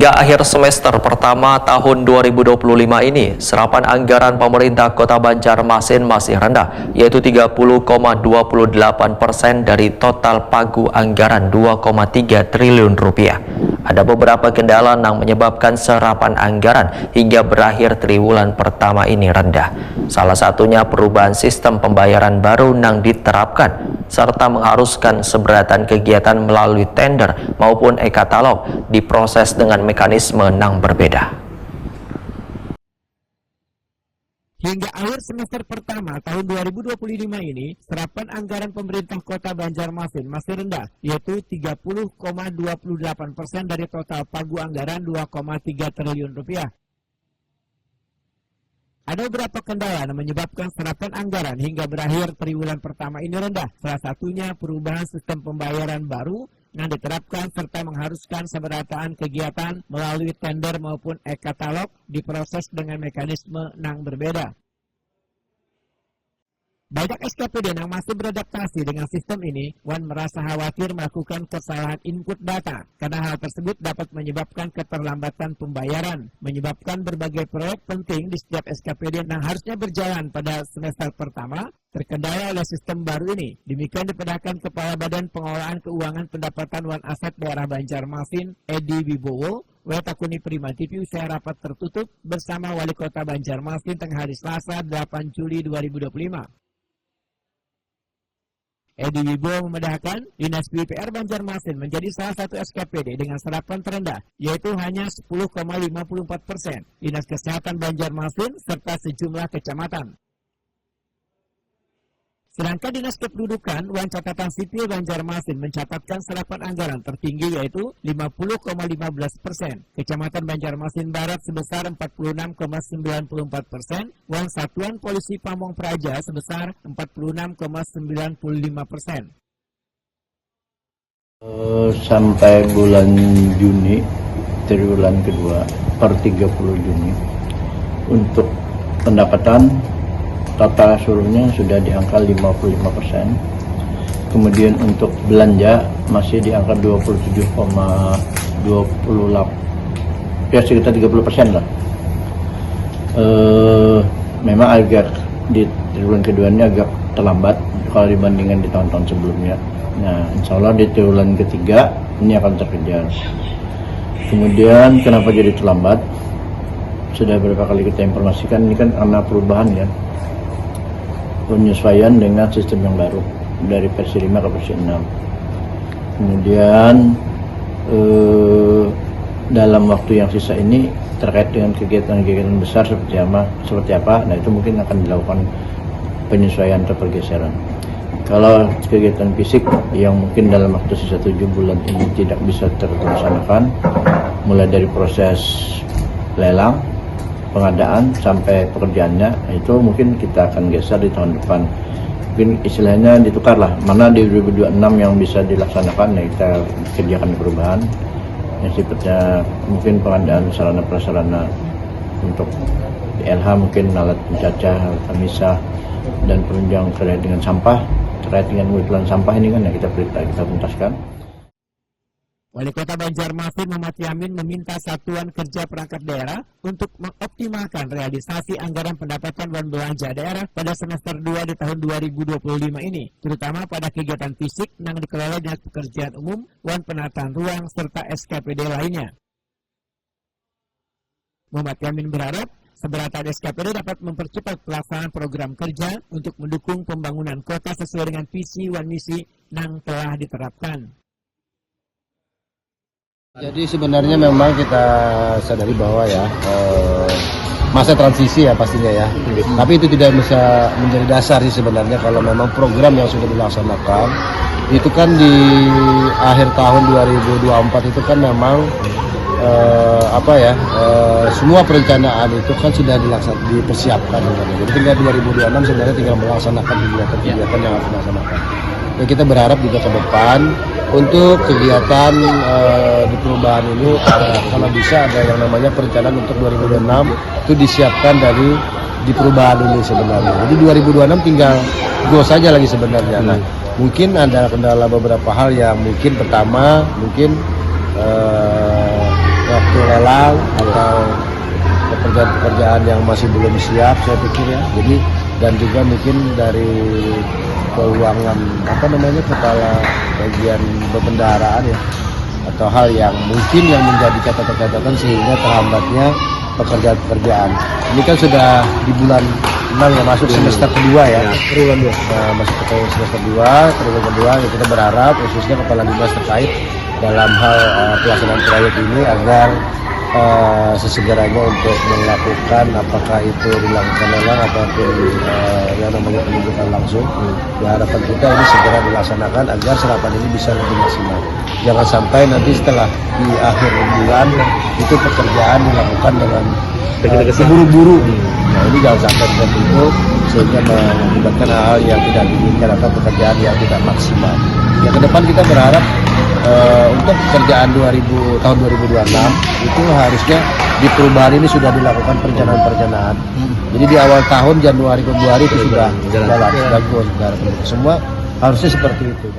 Hingga akhir semester pertama tahun 2025 ini, serapan anggaran pemerintah Kota Banjarmasin masih rendah, yaitu 30,28% dari total pagu anggaran 2,3 triliun rupiah. Ada beberapa kendala yang menyebabkan serapan anggaran hingga berakhir triwulan pertama ini rendah. Salah satunya perubahan sistem pembayaran baru yang diterapkan, serta mengharuskan seberatan kegiatan melalui tender maupun e-katalog diproses dengan mekanisme yang berbeda. Hingga akhir semester pertama tahun 2025 ini, serapan anggaran pemerintah Kota Banjarmasin masih rendah, yaitu 30,28% dari total pagu anggaran 2,3 triliun rupiah. Ada beberapa kendala yang menyebabkan serapan anggaran hingga berakhir triwulan pertama ini rendah. Salah satunya perubahan sistem pembayaran baru yang diterapkan serta mengharuskan seberataan kegiatan melalui tender maupun e-katalog diproses dengan mekanisme yang berbeda. Banyak SKPD yang masih beradaptasi dengan sistem ini, Wan merasa khawatir melakukan kesalahan input data, karena hal tersebut dapat menyebabkan keterlambatan pembayaran, menyebabkan berbagai proyek penting di setiap SKPD yang harusnya berjalan pada semester pertama, terkendala oleh sistem baru ini. Demikian dipedahkan Kepala Badan Pengelolaan Keuangan Pendapatan Wan Aset Daerah Banjarmasin, Edi Wibowo, Wetakuni Prima TV usai rapat tertutup bersama Wali Kota Banjarmasin tengah hari Selasa 8 Juli 2025. Edi Wibowo memedahkan Dinas PUPR Banjarmasin menjadi salah satu SKPD dengan serapan terendah, yaitu hanya 10,54%, Dinas Kesehatan Banjarmasin serta sejumlah kecamatan. Sedangkan Dinas Kependudukan Wan Catatan Sipil Banjarmasin mencatatkan serapan anggaran tertinggi yaitu 50,15%. Kecamatan Banjarmasin Barat sebesar 46,94%, Wan Satuan Polisi Pamong Praja sebesar 46,95%. Sampai bulan Juni, triwulan kedua, per 30 Juni, untuk pendapatan total seluruhnya sudah di angka 55%. Kemudian untuk belanja masih di angka 27,28, ya sekitar 30% lah. Memang agak di triwulan kedua ini agak terlambat kalau dibandingkan di tahun-tahun sebelumnya. Nah, insya Allah di triwulan ketiga ini akan terkejar. Kemudian kenapa jadi terlambat? Sudah beberapa kali kita informasikan, ini kan karena perubahan ya, penyesuaian dengan sistem yang baru dari versi 5 ke versi 6. Kemudian dalam waktu yang sisa ini terkait dengan kegiatan-kegiatan besar seperti apa, nah itu mungkin akan dilakukan penyesuaian atau pergeseran. Kalau kegiatan fisik yang mungkin dalam waktu sisa 7 bulan ini tidak bisa terlaksanakan, mulai dari proses lelang, pengadaan sampai pekerjaannya, itu mungkin kita akan geser di tahun depan. Mungkin istilahnya ditukar lah, mana di 2026 yang bisa dilaksanakan, ya kita kerjakan perubahan yang sifatnya mungkin pengadaan sarana prasarana untuk DLH, mungkin alat pencacah, alat pemisah, dan penunjang terkait dengan sampah, terkait dengan pengukuran sampah ini kan yang kita tuntaskan. Wali Kota Banjarmasin Muhammad Yamin meminta Satuan Kerja Perangkat Daerah untuk mengoptimalkan realisasi anggaran pendapatan dan belanja daerah pada semester 2 di tahun 2025 ini, terutama pada kegiatan fisik yang dikelola Dinas Pekerjaan Umum, Wan Penataan Ruang, serta SKPD lainnya. Muhammad Yamin berharap seberatan SKPD dapat mempercepat pelaksanaan program kerja untuk mendukung pembangunan kota sesuai dengan visi wan misi yang telah diterapkan. Jadi sebenarnya memang kita sadari bahwa ya masa transisi ya pastinya ya. Tapi itu tidak bisa menjadi dasar sih sebenarnya kalau memang program yang sudah dilaksanakan itu kan di akhir tahun 2024 itu kan memang semua perencanaan itu kan sudah dipersiapkan. Jadi tinggal 2026 sebenarnya tinggal melaksanakan kegiatan-kegiatan yang harus dilaksanakan. Dan kita berharap juga ke depan untuk kegiatan di perubahan ini kalau bisa ada yang namanya perencanaan untuk 2026 itu disiapkan di perubahan ini sebenarnya. Jadi 2026 tinggal go saja lagi sebenarnya. Nah, mungkin ada kendala beberapa hal yang mungkin pertama mungkin waktu lelang atau pekerjaan-pekerjaan yang masih belum siap, saya pikir ya. Jadi dan juga mungkin dari keuangan kepala bagian berkendaraan ya, atau hal yang mungkin yang menjadi catatan-catatan sehingga terhambatnya pekerjaan-pekerjaan. Ini kan sudah di bulan 6 ya, masuk semester kedua ya. Masuk ke semester kedua ya, kita berharap khususnya kepala dinas terkait dalam hal pelaksanaan proyek ini agar sesegeranya untuk melakukan apakah itu dilakukan lelang ataupun yang namanya penunjukan langsung. Ya, harapan kita ini segera dilaksanakan agar serapan ini bisa lebih maksimal. Jangan sampai nanti setelah di akhir bulan itu pekerjaan dilakukan dengan buru-buru. Nah, ini jangan sampai seperti itu sehingga mengakibatkan hal yang tidak diinginkan atau pekerjaan yang tidak maksimal. Ya, ke depan kita berharap untuk pekerjaan tahun 2026 itu harusnya di perubahan ini sudah dilakukan perencanaan. Jadi di awal tahun Januari Februari itu sudah jalan bagus, semua harusnya seperti itu.